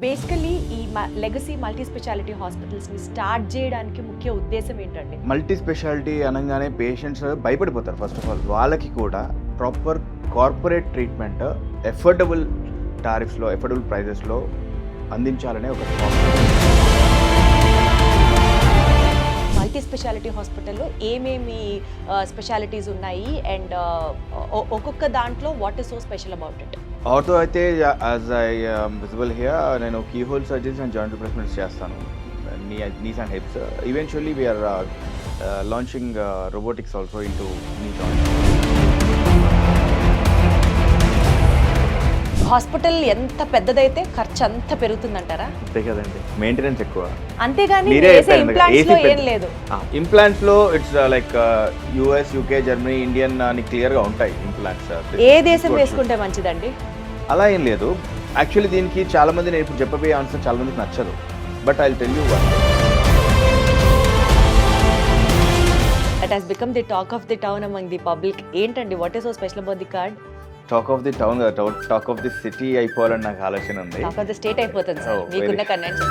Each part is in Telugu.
బేసికలీ ఈ లెగసీ మల్టీ స్పెషాలిటీ హాస్పిటల్స్ని స్టార్ట్ చేయడానికి ముఖ్య ఉద్దేశం ఏంటండి? మల్టీ స్పెషాలిటీ అనగానే పేషెంట్స్ భయపడిపోతారు. ఫస్ట్ ఆఫ్ ఆల్ వాళ్ళకి కూడా ప్రాపర్ కార్పొరేట్ ట్రీట్మెంట్ ఎఫోర్డబుల్ టారిఫ్స్లో ఎఫోర్డబుల్ ప్రైజెస్లో అందించాలనే ఒక మల్టీ స్పెషాలిటీ హాస్పిటల్లో ఏమేమి స్పెషాలిటీస్ ఉన్నాయి అండ్ ఒక్కొక్క దాంట్లో what is so special about it? Ortho అయితే యాజ్ ఐ విజిబుల్ హియర్ నేను key hole surgeries and joint replacements చేస్తాను, knees and hips. Eventually we are launching robotics also into knee joint. Hospital ఎంత పెద్దదైతే ఖర్చు అంత పెరుగుతుందంటారా? అంతే కదండి, మెయింటెనెన్స్ ఎక్కువ. అంతేగాని ఏం లేదు. ఇంప్లాంట్స్ లో it's like US, UK, Germany, Indian అని క్లియర్ గా ఉంటాయి ఇంప్లాంట్స్. ఏ దేశం వేసుకుంటే మంచిదండి? అలా ఏం లేదు. యాక్చువల్లీ దీనికి చాలా మంది, నేను ఇప్పుడు చెప్పబోయే ఆన్సర్ చాలా మందికి నచ్చదు, but I will tell you one. It has become the talk of the town among the public. ఏంటండి what is so special about the card? Talk of the town కదా, టాక్ ఆఫ్ ది సిటీ అయిపోవాలని నాకు ఆలోచన ఉంది. టాక్ ఆఫ్ ది స్టేట్ అయిపోతుంది సార్ Oh, మీకున్న కనెక్షన్.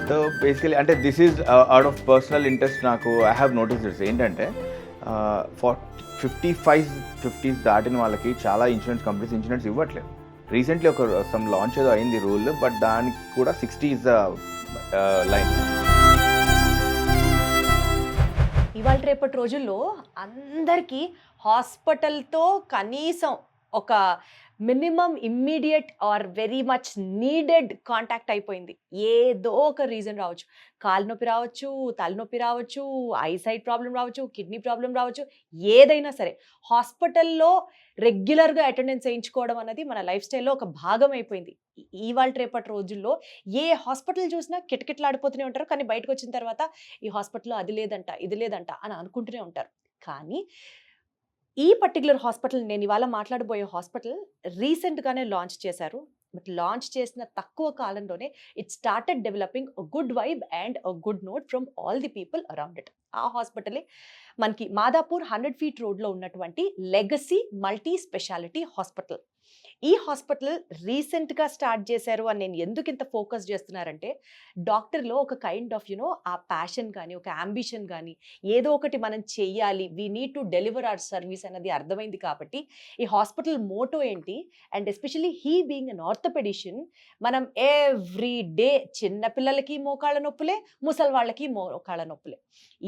సో బేసికలీ అంటే this is out of personal interest. నాకు ఐ హ్యావ్ నోటీస్ ఏంటంటే 50s దాటిన వాళ్ళకి చాలా ఇన్సూరెన్స్ కంపెనీస్ ఇన్సూరెన్స్ ఇవ్వట్లేదు. రీసెంట్లీ ఒక సమ్ లాంచ్ ఏదో అయింది రూల్, బట్ దానికి కూడా 60s లైన్. ఇవాళ రేపటి రోజుల్లో అందరికీ హాస్పిటల్తో కనీసం ఒక minimum immediate or very much needed contact అయిపోయింది. ఏదో ఒక రీజన్ రావచ్చు, కాలు నొప్పి రావచ్చు, తలనొప్పి రావచ్చు, ఐసైట్ ప్రాబ్లం రావచ్చు, కిడ్నీ ప్రాబ్లం రావచ్చు, ఏదైనా సరే హాస్పిటల్లో రెగ్యులర్గా అటెండెన్స్ చేయించుకోవడం అనేది మన లైఫ్ స్టైల్లో ఒక భాగం అయిపోయింది. ఇవాళ రేపటి రోజుల్లో ఏ హాస్పిటల్ చూసినా కిటకిటలాడిపోతూనే ఉంటారు, కానీ బయటకు వచ్చిన తర్వాత ఈ హాస్పిటల్లో అది లేదంట ఇది లేదంట అని అనుకుంటూనే ఉంటారు. కానీ ఈ పర్టికులర్ హాస్పిటల్, నేను ఇవాళ మాట్లాడబోయే హాస్పిటల్ రీసెంట్గానే లాంచ్ చేశారు. బట్ లాంచ్ చేసిన తక్కువ కాలంలోనే it started developing a good vibe and a good note from all the people around it. ఆ హాస్పిటలే మనకి మాదాపూర్ 100 feet రోడ్లో ఉన్నటువంటి లెగసీ మల్టీ స్పెషాలిటీ హాస్పిటల్. ఈ హాస్పిటల్ రీసెంట్గా స్టార్ట్ చేశారు అని నేను ఎందుకు ఇంత ఫోకస్ చేస్తున్నారంటే, డాక్టర్లో ఒక కైండ్ ఆఫ్ ఆ ప్యాషన్ కానీ ఒక అంబిషన్ కానీ ఏదో ఒకటి మనం చెయ్యాలి, we need to deliver our service అన్నది అర్థమైంది. కాబట్టి ఈ హాస్పిటల్ మోటో ఏంటి, and especially he being an orthopaedician, మనం ఎవ్రీ డే చిన్నపిల్లలకి మోకాళ్ళ నొప్పులే, ముసలి వాళ్ళకి మోకాళ్ళ నొప్పులే.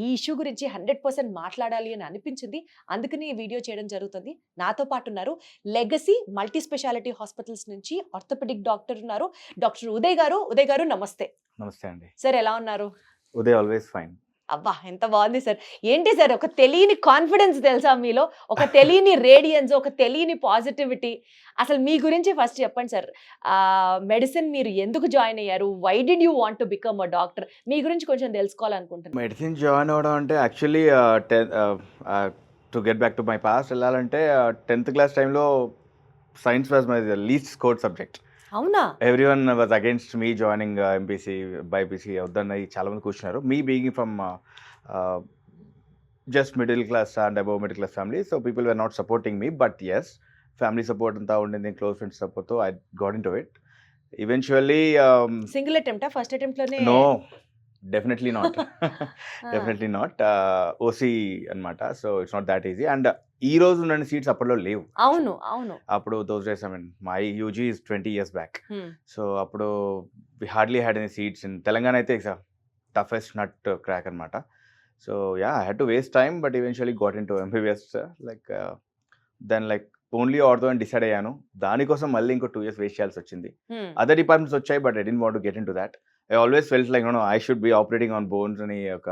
ఈ ఇష్యూ గురించి 100% మాట్లాడాలి అని అనిపించింది, అందుకని ఈ వీడియో చేయడం జరుగుతుంది. నాతో పాటు ఉన్నారు లెగసీ మల్టీ స్పెషాలిటీ హాస్పిటల్స్ నుంచి ఆర్థోపెడిక్ డాక్టర్ ఉన్నారు, డాక్టర్ ఉదయ్ గారు. ఉదయ్ గారు నమస్తే. నమస్తే అండి సార్, ఎలా ఉన్నారు? Uday always fine. అబ్బా, ఎంత బాగుంది సార్. ఏంటి సార్, ఒక తెలియని కాన్ఫిడెన్స్ తెలుసా మీలో, ఒక తెలియని రేడియన్స్, ఒక తెలియని పాజిటివిటీ. అసలు మీ గురించి ఫస్ట్ చెప్పండి సార్. మెడిసిన్ మీరు ఎందుకు జాయిన్ అయ్యారు? Why did you want to become a doctor? మీ గురించి కొంచెం తెలుసుకోవాలనుకుంటున్నాను. మెడిసిన్ జాయిన్ అవ్వడం అంటే actually to get back to my past వెళ్ళాలంటే 10th క్లాస్ టైంలో science was my least scored subject. అవునా? Everyone was against me joining MPC, BiPC వద్దన్నది చాలా మంది కూర్చున్నారు. Me being from just middle class and above middle class family, so people were not supporting me, but yes family support అంతా ఉండింది, క్లోజ్ ఫ్రెండ్స్ సపోర్ట్తో I got into it. Eventually single అటెంప్టా? ఫస్ట్ అటెంప్ట్ లోనే? No, definitely not. Definitely not. OC అనమాట, so it's not that easy. And ఈ రోజు ఉన్న సీట్స్ అప్పట్లో లేవు. అవును అవును. అప్పుడు those days, I mean my UG is 20 years back. So అప్పుడు we hardly had any seats in Telangana. అయితే టఫెస్ట్ నట్ క్రాక్ అనమాట. So yeah, I had to waste time, but eventually got into MBBS. Like then like only ortho అని డిసైడ్ అయ్యాను. దానికోసం మళ్ళీ ఇంకో 2 years వేస్ట్ చేయాల్సి వచ్చింది. అదర్ డిపార్ట్మెంట్స్ వచ్చాయి, but I didn't want to get into that. I always felt like no I should be operating on bones అని ఒక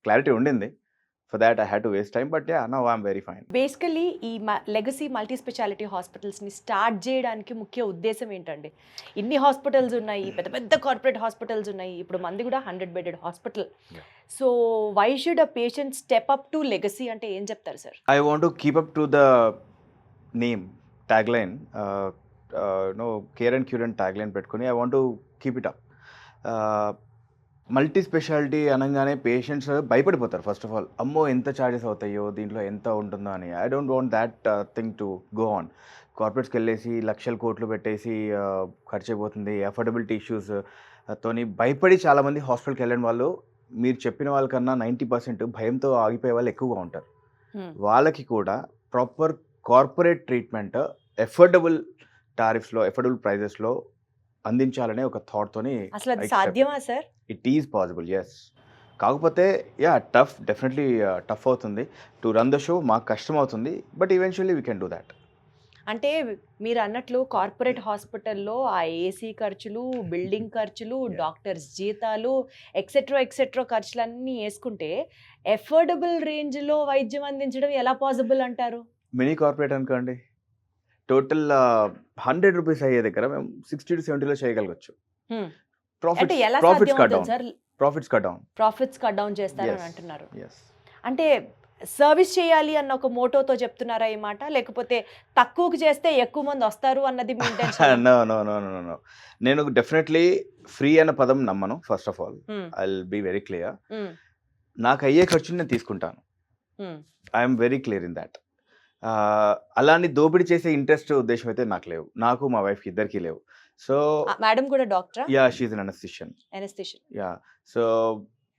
క్లారిటీ ఉండింది. For that I had to waste time, but yeah, now I'm very fine. Basically ఈ లెగసీ మల్టీ స్పెషాలిటీ హాస్పిటల్స్ని స్టార్ట్ చేయడానికి ముఖ్య ఉద్దేశం ఏంటండి? ఇన్ని హాస్పిటల్స్ ఉన్నాయి, పెద్ద పెద్ద కార్పొరేట్ హాస్పిటల్స్ ఉన్నాయి, ఇప్పుడు మంది కూడా 100-bedded hospital. So why should a patient step up to legacy అంటే ఏం చెప్తారు sir? I want to keep up to the name, tagline, no, care and cure and tagline పెట్టుకొని I want to keep it up. Multi speciality అనగానే పేషెంట్స్ భయపడిపోతారు ఫస్ట్ ఆఫ్ ఆల్. అమ్మో ఎంత ఛార్జెస్ అవుతాయో, దీంట్లో ఎంత ఉంటుందో అని. I don't want that thing to go on. కార్పొరేట్స్కి వెళ్ళేసి లక్షల కోట్లు పెట్టేసి ఖర్చు అయిపోతుంది, అఫోర్డబిలిటీ ఇష్యూస్ తోని భయపడి చాలామంది హాస్పిటల్కి వెళ్ళిన వాళ్ళు మీరు చెప్పిన వాళ్ళకన్నా 90% భయంతో ఆగిపోయే వాళ్ళు ఎక్కువగా ఉంటారు. వాళ్ళకి కూడా ప్రాపర్ కార్పొరేట్ ట్రీట్మెంట్ ఎఫోర్డబుల్ టారిఫ్స్లో, ఎఫోర్డబుల్ ప్రైజెస్లో అందించాలనే ఒక థాట్తోని అసలు అది సాధ్యమా sir? It is possible, yes. కాకపోతే డెఫినెట్లీ టఫ్ అవుతుంది టు రన్ ద షో. మాకు కష్టం అవుతుంది, but eventually we can do that. అంటే మీరు అన్నట్లు కార్పొరేట్ హాస్పిటల్లో ఆ ఏసీ ఖర్చులు, బిల్డింగ్ ఖర్చులు, డాక్టర్స్ జీతాలు, ఎక్సెట్రా ఖర్చులన్నీ వేసుకుంటే ఎఫోర్డబుల్ రేంజ్లో వైద్యం అందించడం ఎలా పాసిబుల్ అంటారు? మినీ కార్పొరేట్ అనుకోండి, టోటల్ 100 రూపీస్ అయ్యే దగ్గర మేము 60 to 70లో చేయగలగచ్చు. అంటే ఎలా ప్రాఫిట్స్ కట్ సాధ్యం down, sir? Profits cut down చేస్తారని అంటున్నారు. అంటే సర్వీస్ చేయాలి అన్న ఒక మోటోతో చెప్తున్నారా ఈ మాట, లేకపోతే తక్కువకి చేస్తే ఎక్కువ మంది వస్తారు అన్నది మీ intention? No no no no no నేను డెఫినెట్లీ ఫ్రీ అన్న పదం నమ్మను. First of all I will be very clear. నాకు అయ్యే ఖర్చుని నేను తీసుకుంటాను. I'm very clear in that. అలాని దోపిడీ చేసే ఇంట్రెస్ట్ ఉద్దేశం అయితే నాకు లేవు. నాకు మా వైఫ్ ఇద్దరికి లేవు. సో మేడం కూడా డాక్టరా? Yeah, she is an anaesthetician. Yeah, so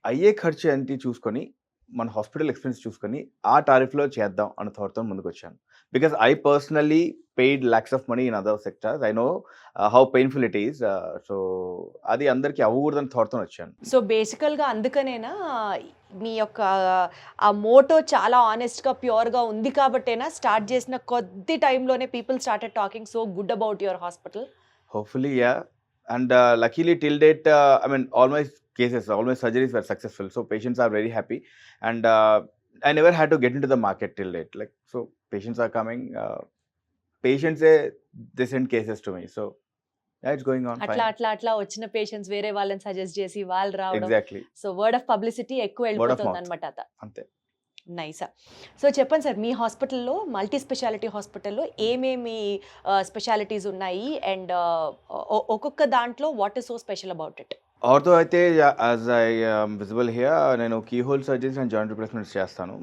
అయ్యే ఖర్చు ఎంత చూసుకొని మన హాస్పిటల్ ఎక్స్పెన్స్ చూసుకొని ఆ టారిఫ్లో చేద్దాం అన్న థాట్తో ముందుకు వచ్చాను. Because I personally paid lakhs of money in other sectors. I know how painful it is. So అది అందరికీ అవ్వకూడదని థాట్తో వచ్చాను. సో బేసికల్గా అందుకనేనా మీ యొక్క ఆ మోటో చాలా ఆనెస్ట్గా ప్యూర్గా ఉంది కాబట్టేనా స్టార్ట్ చేసిన కొద్ది టైంలోనే people started talking so good about your hospital? Hopefully, yeah. And luckily till date, I mean, all my cases, all my surgeries were successful. So patients are very happy. And I never had to get into the market till date. Like, so patients are coming. Patients say they send cases to me. So yeah, it's going on fine. అట్లా వచ్చిన పేషెంట్స్ వేరే వాళ్ళని సజెస్ట్ చేసి వాళ్ళు రావడం. Exactly. So word of publicity ఎక్కువ వెళ్ళిపోతుంది అనమాట. అంతే. నైసా. సో చెప్పండి సార్, మీ హాస్పిటల్లో మల్టీ స్పెషాలిటీ హాస్పిటల్లో ఏమేమి స్పెషాలిటీస్ ఉన్నాయి అండ్ ఒక్కొక్క దాంట్లో what is so special about it? Ortho అయితే యాజ్ ఐ విజిబుల్ హియర్ నేను key hole surgeries and joint replacements చేస్తాను,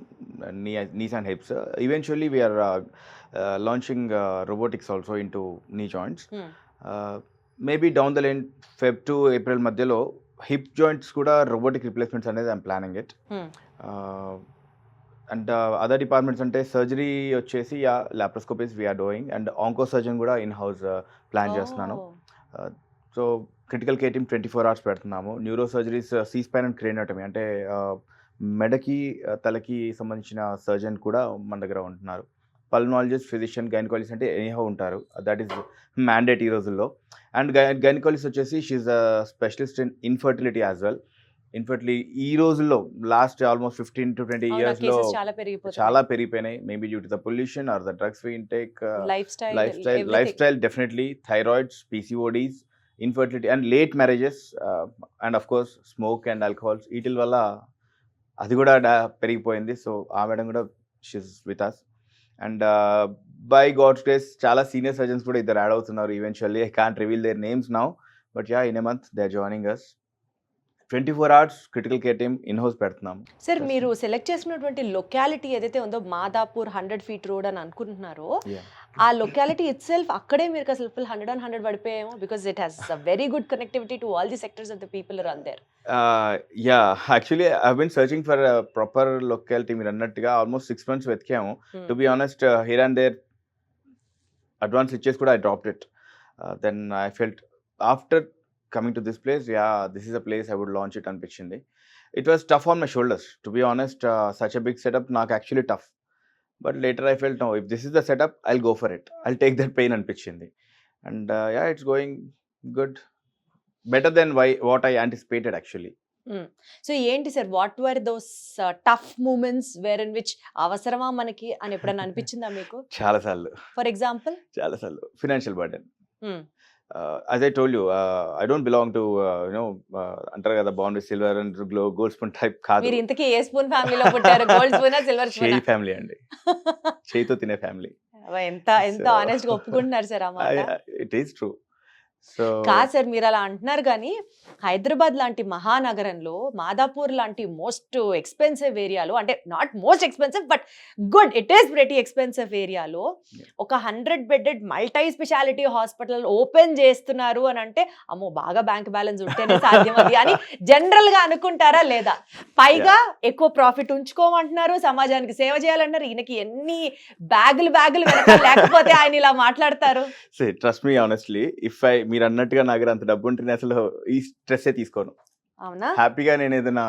knees and hips. Eventually we are launching robotics also into knee joints. Maybe down the line Feb to April మధ్యలో హిప్ జాయింట్స్ కూడా రోబోటిక్ రిప్లేస్మెంట్స్ అనేది I'm planning it. And other departments అంటే సర్జరీ వచ్చేసి laparoscopies we are doing, and onco surgeon కూడా ఇన్ హౌస్ ప్లాన్ చేస్తున్నాను. So critical care team 24 hours పెడుతున్నాము. Neuro surgeries, C spine and craniotomy అంటే మెడకి తలకి సంబంధించిన సర్జన్ కూడా మన దగ్గర ఉంటున్నారు. పల్మనాలజిస్ట్, ఫిజిషియన్, గైనకాలజిస్ట్ అంటే ఎనీహౌ ఉంటారు. దట్ ఈస్ మ్యాండేట్ ఈ రోజుల్లో. అండ్ గైనకాలజిస్ట్ వచ్చేసి she specialist in infertility as well. Infertility ఈ రోజుల్లో లాస్ట్ ఆల్మోస్ట్ 15 to 20 yearsలో చాలా పెరిగిపోయినాయి. Maybe due to the pollution or the drugs we intake, life style definitely, thyroids, PCODs, infertility and late marriages, and of course smoke and alcohols, వీటి వల్ల అది కూడా పెరిగిపోయింది. సో ఆ మేడం కూడా she's with us. And by God's grace చాలా సీనియర్ సర్జన్స్ కూడా ఇద్దరు యాడ్ అవుతున్నారు. Eventually I can't reveal their names now, but yeah, in a month they are joining us. 24 hours critical care team in house పెడుతున్నాము. సార్, మీరు సెలెక్ట్ చేసుకున్నటువంటి లొకాలిటీ ఏదైతే ఉందో మాదాపూర్ 100 feet రోడ్ అని అనుకుంటున్నారో, ఆ లొకాలిటీ ఇట్ సెల్ఫ్ అక్కడే మీరు అసలు ఫుల్ 100 on 100 పడిపోయాము, because it has a very good connectivity to all the sectors of the people around there. Actually I have been searching for proper locality. మీరు అన్నట్టుగా ఆల్మోస్ట్ 6 months వెతికాము. To be honest, here and there advance ఇచ్చేసి కూడా I dropped it. Then I felt after coming to this place, this is a place I would launch it అనిపించింది. It was tough on my shoulders, to be honest. Such a big setup నాకు actually tough, but later I felt no, if this is the setup, I'll go for it, I'll take that pain అనిపించింది. And it's going good, better than what I anticipated actually. So ఏంటి sir, what were those tough moments where in which అవసరమా మనకి అని ఎప్పుడైనా అనిపించిందా మీకు? చాలాసార్లు. For example? చాలాసార్లు. Financial burden. As I told you, I don't belong to అంటారు కదా, bond with silver and gold spoon type కాదు. మీరు ఇంతకీ ఏ స్పూన్ ఫ్యామిలీలో పుట్టారు? గోల్డ్ స్పూనా, సిల్వర్ స్పూనా? చేయి ఫ్యామిలీ అండి, చేయితో తినే ఫ్యామిలీ. ఎంత ఆనెస్ట్ గా ఒప్పుకుంటున్నారు సార్ ఆ మాట. It is true. సో కాదు సార్, మీరు అలా అంటున్నారు కానీ హైదరాబాద్ లాంటి మహానగరంలో మాదాపూర్ లాంటి మోస్ట్ ఎక్స్పెన్సివ్ ఏరియాలో, అంటే not most expensive but good, it is very expensive ఏరియాలో ఒక 100 bedded multi speciality hospital open చేస్తున్నారు అని అంటే అమ్మో బాగా బ్యాంక్ బ్యాలెన్స్ ఉంటేనే సాధ్యం అది అని జనరల్ గా అనుకుంటారా లేదా? పైగా ఎక్కువ ప్రాఫిట్ ఉంచుకోమంటున్నారు, సమాజానికి సేవ చేయాలన్నారు. ఈయనకి ఎన్ని బ్యాగులు వెనక లేకపోతే ఆయన ఇలా మాట్లాడతారు. ట్రస్ట్ మీ ఆనెస్ట్లీ, మీరు అన్నట్టుగా నాకు అంత డబ్బు ఉంటే నేను అసలు ఈ స్ట్రెస్ తీసుకోను. అవునా? హ్యాపీగా నేను ఏదైనా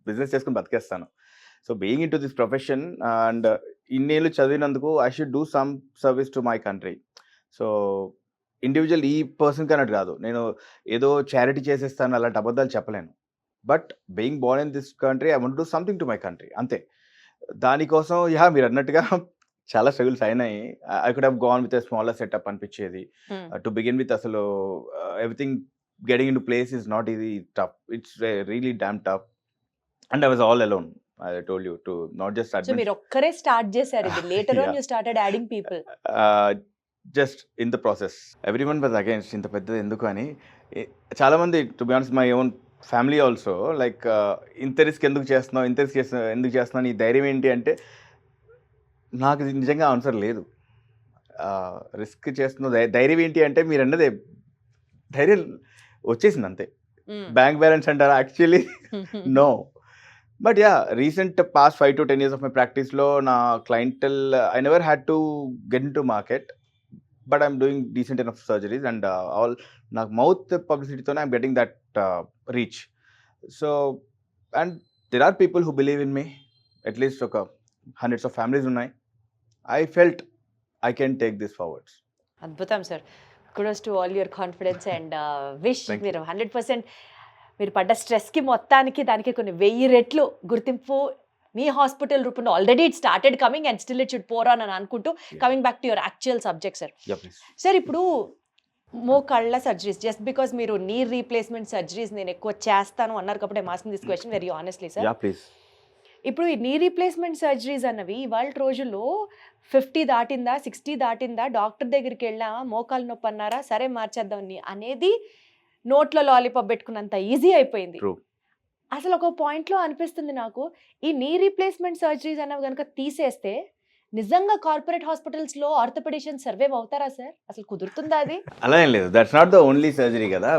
బిజినెస్ చేసుకుని బతికేస్తాను. So being into this profession and ఇన్నేళ్ళు చదివినందుకు I should do some service to my country. So individual ఈ పర్సన్ కన్నట్టు కాదు, నేను ఏదో చారిటీ చేసేస్తాను అలాంటి అబద్ధాలు చెప్పలేను. But being born in this country I want do something to my country, అంతే. దానికోసం మీరు అన్నట్టుగా చాలా స్ట్రగుల్స్ అయినాయి. I could have gone with a smaller setup అనిపించేది. టు బిగిన్ విత్ అసలు everything getting into place is not easy, tough. It's really damn tough. And I was all alone. I told you to not just admit. So మీరు ఒక్కరే స్టార్ట్ చేశారు ఇది. Later on you started adding people. Just in the process. Everyone was against ఇంత పెద్దది ఎందుకు అని. చాలా మంది, to be honest, my own family also, like ఇంత రిస్క్ ఎందుకు చేస్తున్నావు, ఎందుకు చేస్తున్నావు, నీ ధైర్యం ఏంటి అంటే నాకు నిజంగా ఆన్సర్ లేదు. రిస్క్ చేస్తున్నావు ధైర్యం ఏంటి అంటే మీరు అన్నదే ధైర్యం వచ్చేసింది అంతే. బ్యాంక్ బ్యాలెన్స్ అంటారా? Actually no. But recent past 5 to 10 years of my ప్రాక్టీస్లో నా క్లయింటల్ I never had to get into market, but I'm doing decent enough surgeries and all. నాకు మౌత్ పబ్లిసిటీతోనే I'm getting that reach. So and there are people who believe in me. At least ఒక hundreds of ఫ్యామిలీస్ ఉన్నాయి. I felt I can take this forwards. అద్భుతం sir. Kudos to all your confidence and wish మీరు 100% మీరు పడ్డ స్ట్రెస్కి మొత్తానికి దానికి కొన్ని 1000 రెట్లు గుర్తింపు మీ హాస్పిటల్ రూపంలో already it started coming and still it should pour on అని అనుకుంటూ coming back to your actual subject sir. Sir ఇప్పుడు మోకాళ్ళ సర్జరీస్, జస్ట్ బికాస్ మీరు నీ రీప్లేస్మెంట్ సర్జరీస్ నేను ఎక్కువ చేస్తాను అన్నారు కాబట్టి I'm asking this question very honestly sir. ఇప్పుడు ఈ నీ రీప్లేస్మెంట్ సర్జరీస్ అన్నవి ఇవాళ రోజుల్లో 50 దాటిందా 60 దాటిందా డాక్టర్ దగ్గరికి వెళ్ళామా మోకాలు నొప్పి అన్నారా సరే మార్చేద్దాం అనేది నోట్లో లాలీపాప్ పెట్టుకున్నంత ఈజీ అయిపోయింది. అసలు ఒక పాయింట్లో అనిపిస్తుంది నాకు, ఈ నీ రీప్లేస్మెంట్ సర్జరీస్ అన్నవి కనుక తీసేస్తే నిజంగా కార్పొరేట్ హాస్పిటల్స్లో ఆర్థోపెడిషియన్స్ సర్వైవ్ అవుతారా సార్? అసలు కుదురుతుందా అది? అలా ఏం లేదు, that's not the only surgery కదా.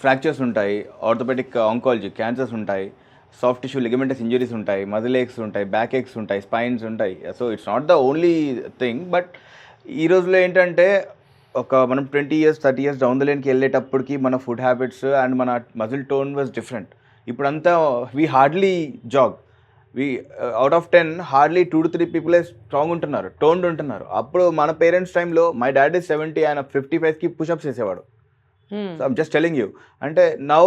ఫ్రాక్చర్స్ ఉంటాయి, ఆర్థోపెడిక్ ఆంకాలజీ క్యాన్సర్స్ ఉంటాయి, సాఫ్ట్ టిష్యూ లిగమెంటస్ ఇంజరీస్ ఉంటాయి, మజిల్ ఏక్స్ ఉంటాయి, బ్యాక్ ఏక్స్ ఉంటాయి, స్పైన్స్ ఉంటాయి. So it's not the only thing. But ఈ రోజులో ఏంటంటే మనం 20 years 30 years డౌన్ ద లైన్కి వెళ్ళేటప్పటికి మన ఫుడ్ హ్యాబిట్స్ అండ్ మన మజిల్ టోన్ వాజ్ డిఫరెంట్. ఇప్పుడంతా we hardly jog. Out of 10 hardly 2 to 3 people strong ఉంటున్నారు, టోన్డ్ ఉంటున్నారు. అప్పుడు మన పేరెంట్స్ టైంలో మై డాడ్ ఇస్ 70, ఆయన 55కి పుషప్స్ చేసేవాడు. So I'm just telling you. అంటే నో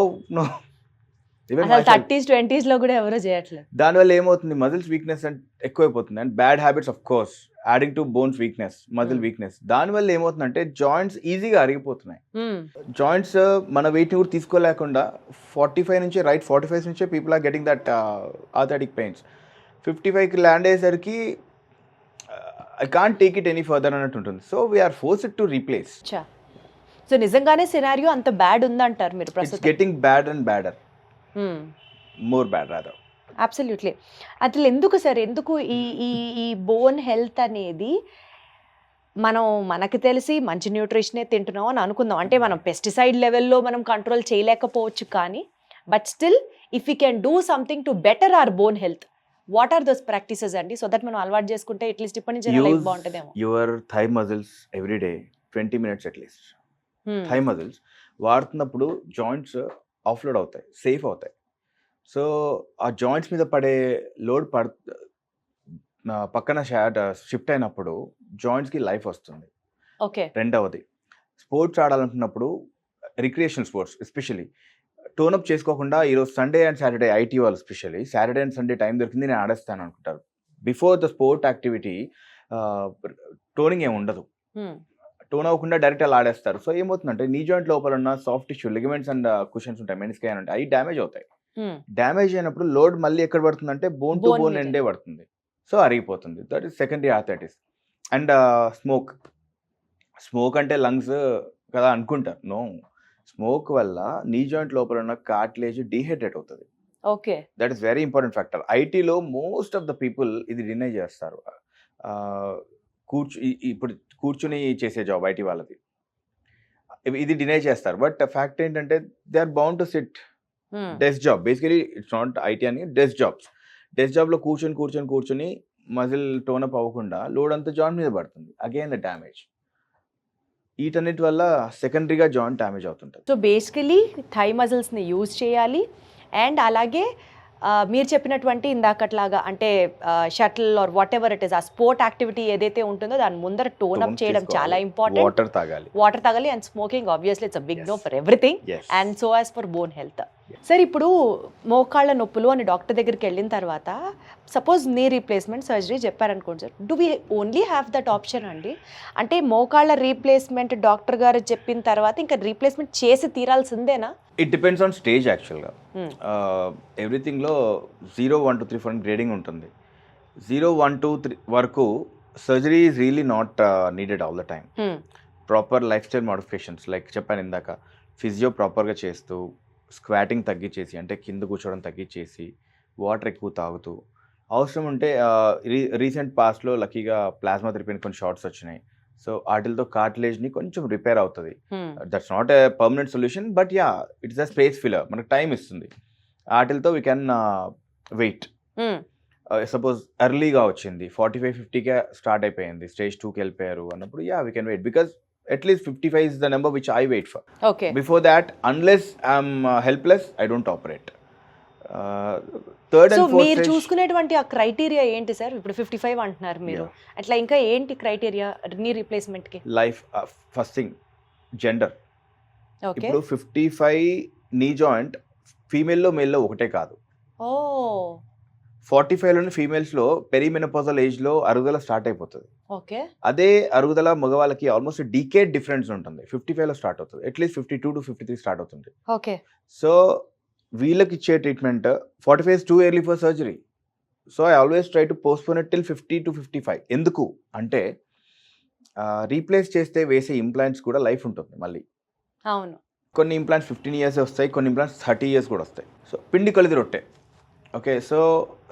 30s 20s లో కూడా ఎవరో చేయట్లేదు. దానివల్ల ఏమవుతుంది, మజిల్స్ వీక్నెస్ ఎక్కువైపోతుంది and bad habits of course adding to bones weakness, muscle weakness. దానివల్ల ఏమవుతుందంటే జాయింట్స్ ఈజీగా అరిగిపోతున్నాయి. జాయింట్స్ మన వెయిట్ కూడా తీసుకోలేకుండా 45 నుంచి 45 నుంచే people are getting that arthritic pains. 55కి ల్యాండ్ అయ్యేసరికి I can't take it any further అన్నట్టు ఉంటుంది. So we are forced to replace. So నిజంగానే సినారియో అంత బ్యాడ్ ఉందంటారు మీరు? It's getting bad and badder, more bad rather. Absolutely. అసలు ఎందుకు సార్, ఎందుకు ఈ బోన్ హెల్త్ అనేది మనకు తెలిసి మంచి న్యూట్రిషనే తింటున్నాం అని అనుకుందాం. అంటే మనం పెస్టిసైడ్ లెవెల్లో మనం కంట్రోల్ చేయలేకపోవచ్చు, కానీ but still if you can do something to better our bone health, what are those practices అండి? సో దట్ మనం అలవాటు చేసుకుంటే అట్లీస్ట్ ఇప్పటి నుంచి లైఫ్ బాగుంటుందేమో. Your thigh muscles every day 20 minutes at least. Thigh muscles వాడుతున్నప్పుడు జాయింట్స్ ఆఫ్లోడ్ అవుతాయి, సేఫ్ అవుతాయి. సో ఆ జాయింట్స్ మీద పడే లోడ్ పక్కన షిఫ్ట్ అయినప్పుడు జాయింట్స్కి లైఫ్ వస్తుంది. ఓకే. రెండవది, స్పోర్ట్స్ ఆడాలనుకున్నప్పుడు రిక్రియేషనల్ స్పోర్ట్స్ ఎస్పెషల్లీ టోనప్ చేసుకోకుండా ఈరోజు సండే అండ్ సాటర్డే ఐటీ వాళ్ళు especially Saturday and Sunday time దొరికింది నేను ఆడేస్తాను అనుకుంటారు. Before the sport activity toning ఏమి ఉండదు, టోన్ అవ్వకుండా డైరెక్ట్ అలా ఆడేస్తారు. సో ఏమవుతుందంటే నీ జాయింట్ లోపల ఉన్న soft tissue ligaments and cushions ఉంటాయి, మెనిస్కై ఉంటాయి, అవి డ్యామేజ్ అవుతాయి. డ్యామేజ్ అయినప్పుడు లోడ్ మళ్ళీ ఎక్కడ పడుతుందంటే బోన్ టు బోన్ ఎండే పడుతుంది. సో అరిగిపోతుంది. That is secondary arthritis. And smoke అంటే లంగ్స్ కదా అనుకుంటారు. నో, స్మోక్ వల్ల నీ జాయింట్ లోపల ఉన్న కార్టిలేజ్ డీహైడ్రేట్ అవుతుంది. Okay. That is very important factor. ఐటీలో మోస్ట్ ఆఫ్ ద పీపుల్ ఇది డినై చేస్తారు. ఇప్పుడు కూర్చుని చేసే జాబ్ ఐటీ వాళ్ళది, ఇది డినై చేస్తారు. బట్ ఫ్యాక్ట్ ఏంటంటే they are bound to sit. Desk job basically it's not IT అని, డెస్క్ జాబ్లో కూర్చొని మజిల్ టోన్ అప్ అవ్వకుండా లోడ్ అంతా జాయింట్ మీద పడుతుంది. Again the damage. వీటన్నిటి వల్ల సెకండరీగా జాయింట్ డ్యామేజ్ అవుతుంటుంది. సో బేసికలీ థై మజిల్స్ని యూజ్ చేయాలి. అండ్ అలాగే మీరు చెప్పినటువంటి ఇందాకట్లాగా అంటే shuttle or whatever it is, ఆ స్పోర్ట్ యాక్టివిటీ ఏదైతే ఉంటుందో దాని ముందర టోన్ అప్ చేయడం చాలా ఇంపార్టెంట్. వాటర్ తాగాలి. And smoking obviously it's a big no for everything and so as for bone health. Sir, ఇప్పుడు మోకాళ్ళ నొప్పులు అని డాక్టర్ దగ్గరికి వెళ్ళిన తర్వాత సపోజ్ నీ రీప్లేస్మెంట్ సర్జరీ చెప్పారనుకోండి sir, do we only have that option అండి? అంటే మోకాళ్ళ రీప్లేస్మెంట్ డాక్టర్ గారు చెప్పిన తర్వాత ఇంకా రీప్లేస్మెంట్ చేసి తీరాల్సిందేనా? ఇట్ డిపెండ్స్ ఆన్ స్టేజ్ యాక్చువల్గా. ఎవ్రీథింగ్లో 0, 1, 2, 3, 4 గ్రేడింగ్ ఉంటుంది. 0, 1, 2, 3 వరకు surgery is really not needed all the time. Proper life style modifications like చెప్పాను ఇందాక, ఫిజియో ప్రాపర్గా చేస్తూ, స్క్వాటింగ్ తగ్గించేసి అంటే కింద కూర్చోవడం తగ్గించేసి, వాటర్ ఎక్కువ తాగుతూ, అవసరం ఉంటే రీసెంట్ పాస్ట్లో లక్కీగా ప్లాస్మా థెరపీ కొన్ని షార్ట్స్ వచ్చినాయి. సో వాటితో కార్టిలేజ్ని కొంచెం రిపేర్ అవుతుంది. That's not a permanent solution, but yeah it's a space filler, మనకు టైం ఇస్తుంది. వాటితో వీ కెన్ వెయిట్. సపోజ్ ఎర్లీగా వచ్చింది 45-50కే స్టార్ట్ అయిపోయింది, స్టేజ్ 2కి వెళ్ళిపోయారు అన్నప్పుడు yeah we can wait, because at least 55 is the number which I wait for. Okay. Before that, unless I'm helpless, I don't operate. Third and fourth మీరు stage, చూసుకునేటువంటి ఆ క్రైటీరియా ఏంటి సార్? ఇప్పుడు 55 అంటున్నారు మీరు, అట్లా ఇంకా ఏంటి క్రైటీరియా నీ రీప్లేస్మెంట్ కి? Life, first thing gender. Okay. ఇప్పుడు 55 నీ జాయింట్ ఫీమేల్లో మేల్లో ఒకటే కాదు. ఓ 45లోని ఫీమేల్స్లో పెరిమెనోపాజల్ ఏజ్లో అరుగుదల స్టార్ట్ అయిపోతుంది. ఓకే. అదే అరుగుదల మగవాళ్ళకి ఆల్మోస్ట్ డికేడ్ డిఫరెన్స్ ఉంటుంది. 55లో స్టార్ట్ అవుతుంది, అట్లీస్ట్ 52 to 53 స్టార్ట్ అవుతుంది. ఓకే. సో వీళ్ళకి ఇచ్చే treatment 45 is too early for surgery. So I always try to postpone it till 50 to 55. ఎందుకు అంటే రీప్లేస్ చేస్తే వేసే ఇంప్లాంట్స్ కూడా లైఫ్ ఉంటుంది మళ్ళీ. అవును. కొన్ని ఇంప్లాంట్స్ 15 years వస్తాయి, కొన్ని ఇంప్లాంట్స్ 30 years కూడా వస్తాయి. సో పిండి కొలిది రొట్టె. ఓకే, సో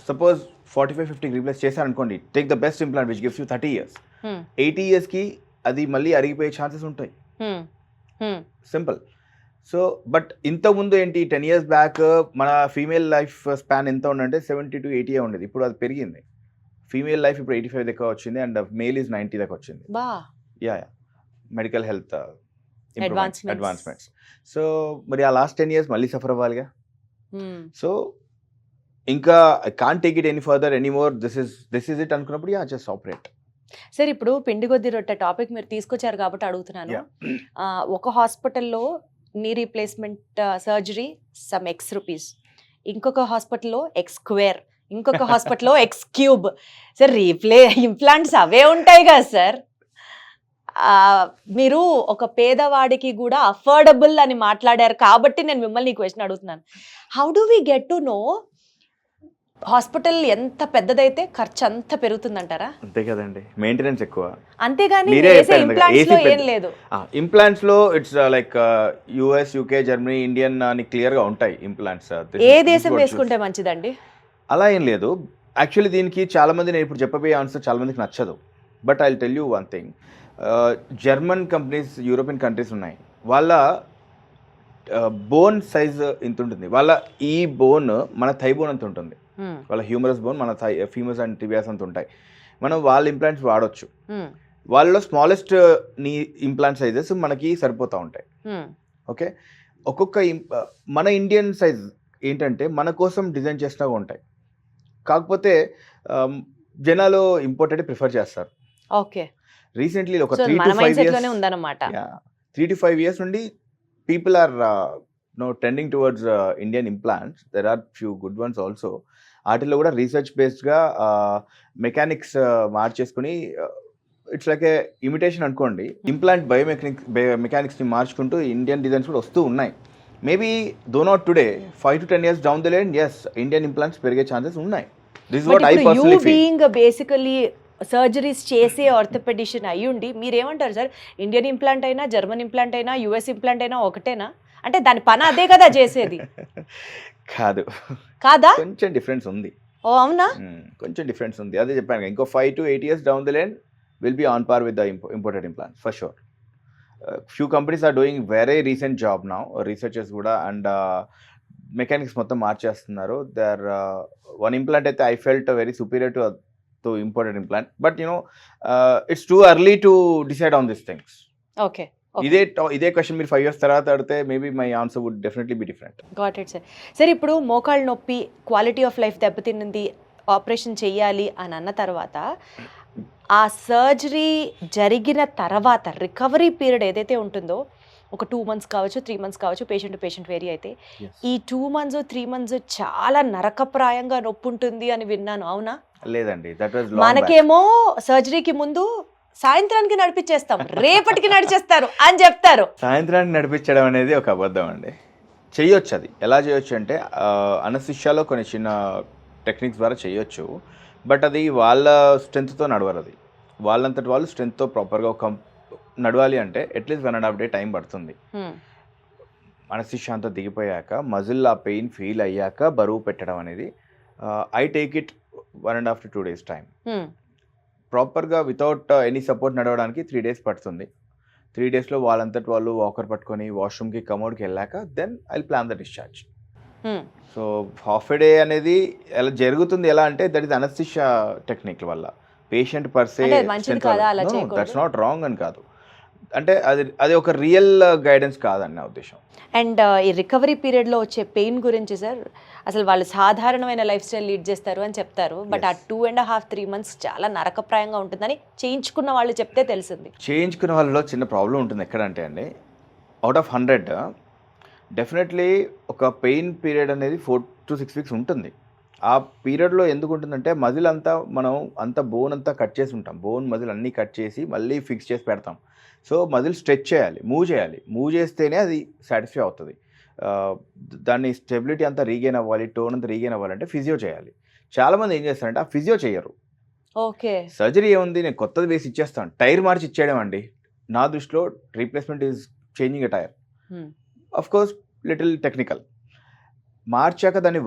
సపోజ్ 45-50 రీప్లేస్ చేశారనుకోండి, take the best implant which gives you 30 years. 80 yearsకి అది మళ్ళీ అరిగిపోయే ఛాన్సెస్ ఉంటాయి. సింపుల్. సో బట్ ఇంతకుముందు ఏంటి, 10 years బ్యాక్ మన ఫీమేల్ లైఫ్ స్పాన్ ఎంత ఉందంటే 70 to 80 ఉండేది. ఇప్పుడు అది పెరిగింది. ఫీమేల్ లైఫ్ ఇప్పుడు 85 దాకా వచ్చింది అండ్ మేల్ ఈజ్ 90 దాకా వచ్చింది. Yeah medical health advancements. So మరి ఆ లాస్ట్ 10 years మళ్ళీ సఫర్ అవ్వాలిగా. సో ఇంకా I can't take it any further anymore, this is it అనుకున్నప్పుడు యా జస్ట్ ఆపరేట్. సార్, ఇప్పుడు పిండి కొద్ది రొట్టె టాపిక్ మీరు తీసుకొచ్చారు కాబట్టి అడుగుతున్నాను. ఒక హాస్పిటల్లో knee replacement surgery some X rupees, ఇంకొక హాస్పిటల్లో X², ఇంకొక హాస్పిటల్లో X³ సార్. ఇంప్లాంట్స్ అవే ఉంటాయి కదా సార్. మీరు ఒక పేదవాడికి కూడా అఫోర్డబుల్ అని మాట్లాడారు కాబట్టి నేను మిమ్మల్ని ఈ క్వశ్చన్ అడుగుతున్నాను. How do we get to know hospital ఎంత పెద్దదైతే ఖర్చు అంత పెరుగుతుందంటారా? అంతే కదండి, మెయింటెనెన్స్ ఎక్కువ. అంతేగాని ఏం లేదు. ఇంప్లాంట్స్ లో it's like US, UK, Germany, Indian అని క్లియర్ గా ఉంటాయి ఇంప్లాంట్స్. ఏ దేశం వేసుకుంటే మంచిదండి? అలా ఏం లేదు. యాక్చువల్లీ దీనికి చాలా మంది, నేను ఇప్పుడు చెప్పబోయే ఆన్సర్ చాలా మందికి నచ్చదు, but I will tell you one thing. German companies, European countries ఉన్నాయి, వాళ్ళ బోన్ సైజ్ ఇంత ఉంటుంది. వాళ్ళ ఈ బోన్ మన థై బోన్ అంత ఉంటుంది. వాళ్ళ హ్యూమరస్ బోన్ మన థై, ఫీమస్ అండ్ టిబియాస్ అంత ఉంటాయి. మనం వాళ్ళ ఇంప్లాంట్స్ వాడవచ్చు. వాళ్ళలో స్మాలెస్ట్ నీ ఇంప్లాంట్ సైజెస్ మనకి సరిపోతూ ఉంటాయి. ఓకే, ఒక్కొక్క మన ఇండియన్ సైజ్ ఏంటంటే మన కోసం డిజైన్ చేసినవి ఉంటాయి. కాకపోతే జనాలు ఇంపోర్టెడ్ ప్రిఫర్ చేస్తారు. ఓకే. రీసెంట్లీ ఒక 3 to 5 years నుండి people are trending towards Indian implants. There are few good ones also. వాటిల్లో కూడా రీసెర్చ్ బేస్డ్గా మెకానిక్స్ మార్చేసుకుని, ఇట్స్ లైక్ ఏ ఇమిటేషన్ అనుకోండి. ఇంప్లాంట్ మెకానిక్స్ని మార్చుకుంటూ ఇండియన్ డిజైన్స్ కూడా వస్తూ ఉన్నాయి. Maybe though not today, 5 to 10 years down the line, yes Indian implants పెరిగే ఛాన్సెస్ ఉన్నాయి. This is what I personally feel. Being basically surgeries చేసే ఆర్థోపెడిషన్ అయ్యుండి మీరేమంటారు సార్? ఇండియన్ ఇంప్లాంట్ అయినా, జర్మన్ ఇంప్లాంట్ అయినా, యూఎస్ ఇంప్లాంట్ అయినా ఒకటేనా? అంటే దాని పని అదే కదా చేసేది. కాదు, కాదా? కొంచెం డిఫరెన్స్ ఉంది. ఓ అవునా? కొంచెం డిఫరెన్స్ ఉంది. అదే చెప్పాను కదా, ఇంకో 5 to 8 years down the lane will be on par with the imported implants for sure. Few companies are doing very recent job now, researchers కూడా అండ్ మెకానిక్స్ మొత్తం మార్చేస్తున్నారు. దర్ వన్ ఇంప్లాంట్ అయితే I felt very superior to imported implant, but it's too early to decide on this things. Okay. ఇదే క్వశ్చన్ మీరు 5 years తర్వాత అడిగితే maybe my answer would definitely be different. Got it sir. Sir ఇప్పుడు మోకాళ్ళ నొప్పి, క్వాలిటీ ఆఫ్ లైఫ్ దెబ్బతిన్నది, ఆపరేషన్ చేయాలి అని అన్న తర్వాత ఆ సర్జరీ జరిగిన తర్వాత రికవరీ పీరియడ్ ఏదైతే ఉంటుందో, ఒక 2 months కావచ్చు, 3 months కావచ్చు, పేషెంట్ టు పేషెంట్ వేరీ అయితే, ఈ 2 months 3 months చాలా నరకప్రాయంగా నొప్పి ఉంటుంది అని విన్నాను. అవునా? లేదండి, దట్ వాస్ మనకేమో సర్జరీకి ముందు సాయంత్రానికి నడిపించేస్తాం, రేపటికి నడిచేస్తారు అని చెప్తారు. సాయంత్రానికి నడిపించడం అనేది ఒక అబద్ధం అండి. చేయొచ్చు. అది ఎలా చేయొచ్చు అంటే అనస్థిషియాలో కొన్ని చిన్న టెక్నిక్స్ ద్వారా చేయొచ్చు, బట్ అది వాళ్ళ స్ట్రెంత్తో నడవరు. అది వాళ్ళంతటి వాళ్ళు స్ట్రెంత్తో ప్రాపర్గా ఒక నడవాలి అంటే అట్లీస్ట్ 1.5 day టైం పడుతుంది. అనస్థిషియా అంతా దిగిపోయాక మజిల్ ఆ పెయిన్ ఫీల్ అయ్యాక బరువు పెట్టడం అనేది I take it 1.5 to 2 days time. ప్రాపర్గా వితౌట్ ఎనీ సపోర్ట్ నడవడానికి 3 days పడుతుంది. 3 daysలో వాళ్ళంతటి వాళ్ళు వాకర్ పట్టుకొని వాష్రూమ్కి కమోడ్కి వెళ్ళాక then I plan the discharge. So half a day అనేది ఎలా జరుగుతుంది, ఎలా అంటే దట్ ఈస్ అనస్థిషియా టెక్నిక్ వల్ల patient per se that's not wrong అని కాదు, అంటే అది ఒక రియల్ గైడెన్స్ కాదని నా ఉద్దేశం. అండ్ ఈ రికవరీ పీరియడ్లో వచ్చే పెయిన్ గురించి సార్, అసలు వాళ్ళు సాధారణమైన లైఫ్ స్టైల్ లీడ్ చేస్తారు అని చెప్తారు, బట్ ఆ 2.5-3 months చాలా నరకప్రాయంగా ఉంటుందని చేయించుకున్న వాళ్ళు చెప్తే తెలిసింది. చేయించుకున్న వాళ్ళలో చిన్న ప్రాబ్లం ఉంటుంది. ఎక్కడంటే అండి, అవుట్ ఆఫ్ 100 డెఫినెట్లీ ఒక పెయిన్ పీరియడ్ అనేది 4 to 6 weeks ఉంటుంది. ఆ పీరియడ్లో ఎందుకు ఉంటుందంటే మజిల్ అంతా మనం అంతా బోన్ అంతా కట్ చేసి ఉంటాం, బోన్ మజిల్ అన్నీ కట్ చేసి మళ్ళీ ఫిక్స్ చేసి పెడతాం. సో మజిల్ స్ట్రెచ్ చేయాలి, మూవ్ చేస్తేనే అది సాటిస్ఫై అవుతుంది. దాన్ని స్టెబిలిటీ అంతా రీగెయిన్ అవ్వాలి, టోన్ అంతా రీగెయిన్ అవ్వాలంటే ఫిజియో చేయాలి. చాలామంది ఏం చేస్తారంటే ఆ ఫిజియో చేయరు. ఓకే, సర్జరీ ఏముంది, నేను కొత్తది వేసి ఇచ్చేస్తాను, టైర్ మార్చి ఇచ్చేయడం అండి. నా దృష్టిలో replacement is changing a tyre. Of course little technical. మార్చాక దాన్ని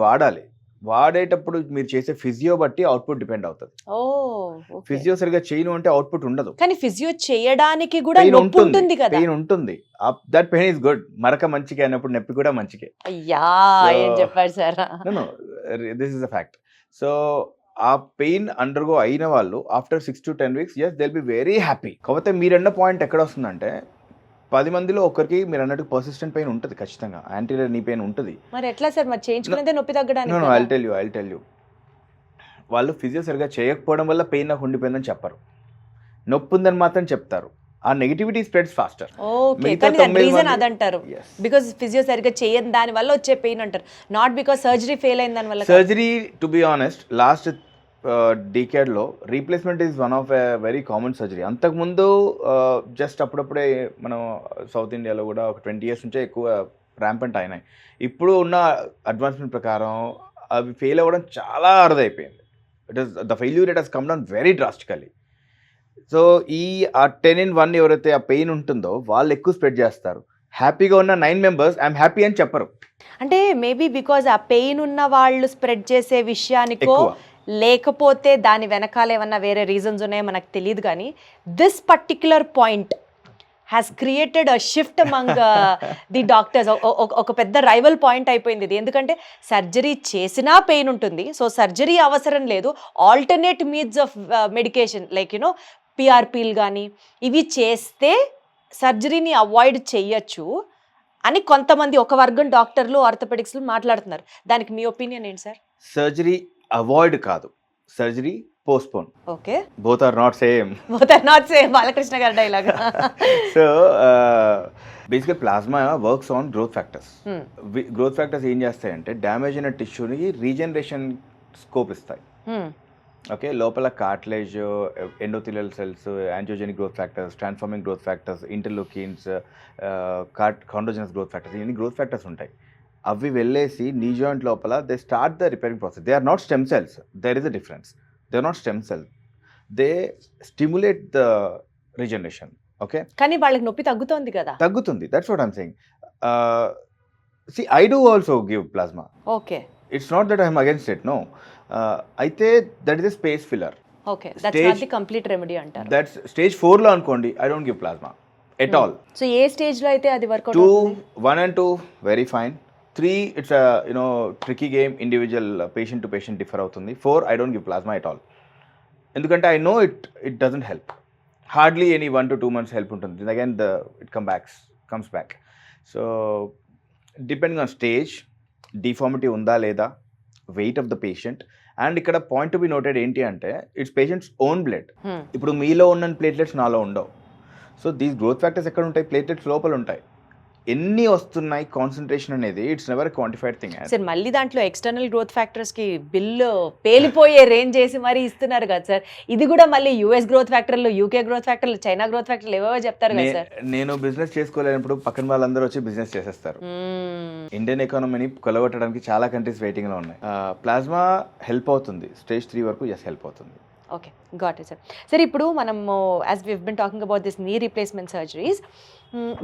వాడేటప్పుడు మీరు చేసే ఫిజియో బట్టి అవుట్పుట్ డిపెండ్ అవుతుంది. ఫిజియో సరిగా చేయను అంటే అవుట్పుట్ ఉండదు, కానీ ఫిజియో చేయడానికి కూడా ఉంటుంది కదా, పెయిన్ ఉంటుంది. That pain is good. మరక మంచిగా అయినప్పుడు నొప్పి కూడా మంచిగా. అయ్యా ఏం చెప్పారు sir. This is a fact. So ఆ పెయిన్ అండర్గో అయిన వాళ్ళు after 6 to 10 weeks yes they'll be very happy. కాకపోతే మీరన్న పాయింట్ ఎక్కడ వస్తుందంటే 10 మందిలో ఒకరికి మీరు అన్నట్టు పర్సిస్టెంట్ పెయిన్ ఉంటుంది ఖచ్చితంగా, యాంటీరియర్ నీ పెయిన్ ఉంటుంది. మరి ఎట్లా సార్, మరి చేయించుకునేదే నొప్పి తగ్గడానికి? నో ఐల్ టెల్ యూ వాళ్ళు ఫిజియో సరిగా చేయకపోవడం వల్ల పెయిన్ నాకు ఉండిపోయిందని చెప్పరు, నొప్పి ఉందని మాత్రం చెప్తారు. ఆ నెగిటివిటీ స్ప్రెడ్స్ ఫాస్టర్. ఓకే, కానీ దాని రీజన్ అదంటారు, బికాజ్ ఫిజియో సరిగా చేయని దాని వల్ల వచ్చే పెయిన్ అంటారు, నాట్ బికాజ్ సర్జరీ ఫెయిల్ అయిన దాని వల్ల. Surgery to be honest last డీకేడ్లో replacement is one of a very common surgery. అంతకుముందు జస్ట్ అప్పుడప్పుడే మనం సౌత్ ఇండియాలో కూడా ఒక 20 years నుంచే ఎక్కువ ర్యాంపెంట్ అయినాయి. ఇప్పుడు ఉన్న అడ్వాన్స్మెంట్ ప్రకారం అవి ఫెయిల్ అవ్వడం చాలా అరుదైపోయింది. It is the failure rate has come down very drastically. So ఆ 10-in-1 ఎవరైతే ఆ పెయిన్ ఉంటుందో వాళ్ళు ఎక్కువ స్ప్రెడ్ చేస్తారు. హ్యాపీగా ఉన్న 9 members ఐఎమ్ హ్యాపీ అని చెప్పరు. అంటే మేబీ బికాజ్ ఆ పెయిన్ ఉన్న వాళ్ళు స్ప్రెడ్ చేసే విషయానికో లేకపోతే దాని వెనకాల ఏమన్నా వేరే రీజన్స్ ఉన్నాయో మనకు తెలియదు, కానీ this particular point has created a shift among the doctors. ఒక పెద్ద రైవల్ పాయింట్ అయిపోయింది ఇది. ఎందుకంటే సర్జరీ చేసినా పెయిన్ ఉంటుంది, సో సర్జరీ అవసరం లేదు, alternate means of medication like పిఆర్పీలు కానీ ఇవి చేస్తే సర్జరీని అవాయిడ్ చేయొచ్చు అని కొంతమంది ఒక వర్గం డాక్టర్లు ఆర్థోపెడిక్స్లు మాట్లాడుతున్నారు. దానికి మీ ఒపీనియన్ ఏంటి సార్? సర్జరీ అవాయిడ్ కాదు, surgery postpone. Okay, both are not same. Balakrishna గారి డైలాగ్. సో బేసిక్గా plasma works on growth factors. Growth factors ఏం చేస్తాయంటే డ్యామేజ్ అయిన టిష్యూని రీజనరేషన్ స్కోప్ ఇస్తాయి. ఓకే, లోపల cartilage, endothelial cells, angiogenic growth factors, transforming growth factors, interleukins, chondrogenous growth factors, ఇవన్నీ గ్రోత్ ఫ్యాక్టర్స్ ఉంటాయి. అవి వెళ్ళేసి నీ జాయింట్ లోపల they start the repairing process. They are not stem cells, there is a difference. They are not stem cells, they stimulate the regeneration. Okay, కానీ వాళ్ళకి నొప్పి తగ్గుతోంది కదా. తగ్గుతుంది. That's what I'm saying. See I do also give plasma. Okay it's not that I'm against it, no. అయితే that is a space filler. Okay, that's not the complete remedy అంటారు. దట్స్ స్టేజ్ 4లో అనుకోండి, I don't give plasma at all. So ఏ స్టేజ్ లో అయితే అది వర్కౌట్ 2, అవుతుంది? 1 and 2 very fine. 3 it's a tricky game, individual patient to patient differ అవుతుంది. 4 I don't give plasma at all. ఎందుకంటే I know it doesn't help. Hardly any 1 to 2 months help ఉంటుంది. Then again it comes back. So depending on stage, deformity ఉందా లేదా, weight of the patient, and ఇక్కడ పాయింట్ టు బి నోటెడ్ ఏంటి అంటే ఇట్స్ పేషెంట్స్ ఓన్ బ్లడ్. ఇప్పుడు మీలో ఉన్న ప్లేట్లెట్స్ నాలో ఉండవు. సో దీస్ గ్రోత్ ఫ్యాక్టర్స్ ఎక్కడ ఉంటాయి? ప్లేట్లెట్స్ లోపల ఉంటాయి. ఎన్ని వస్తున్నాయి కాన్సన్ట్రేషన్ అనేది it's never quantified thing. Sir మళ్ళీ దాంట్లో ఎక్స్టర్నల్ గ్రోత్ ఫ్యాక్టర్స్ కి బిల్లు పేలిపోయే రేంజ్ చేసి మరీ ఇస్తున్నారు కదా సార్. ఇది కూడా మళ్ళీ యూఎస్ గ్రోత్ ఫ్యాక్టర్లు, యూకే గ్రోత్ ఫ్యాక్టర్లు, చైనా గ్రోత్ ఫ్యాక్టర్లు ఏవో చెప్తారు కదా సార్. నేను బిజినెస్ చేసుకోలేనప్పుడు పక్కన వాళ్ళందరూ వచ్చి బిజినెస్ చేసేస్తారు. ఇండియన్ ఎకానమీని కొలగొట్టడానికి చాలా కంట్రీస్ వెయిటింగ్ లో ఉన్నాయి. ప్లాస్మా హెల్ప్ అవుతుంది స్టేజ్ 3 వరకు, ఎస్ హెల్ప్ అవుతుంది. Okay, got it sir. Sir ఇప్పుడు మనము as we've been talking about this knee replacement surgeries,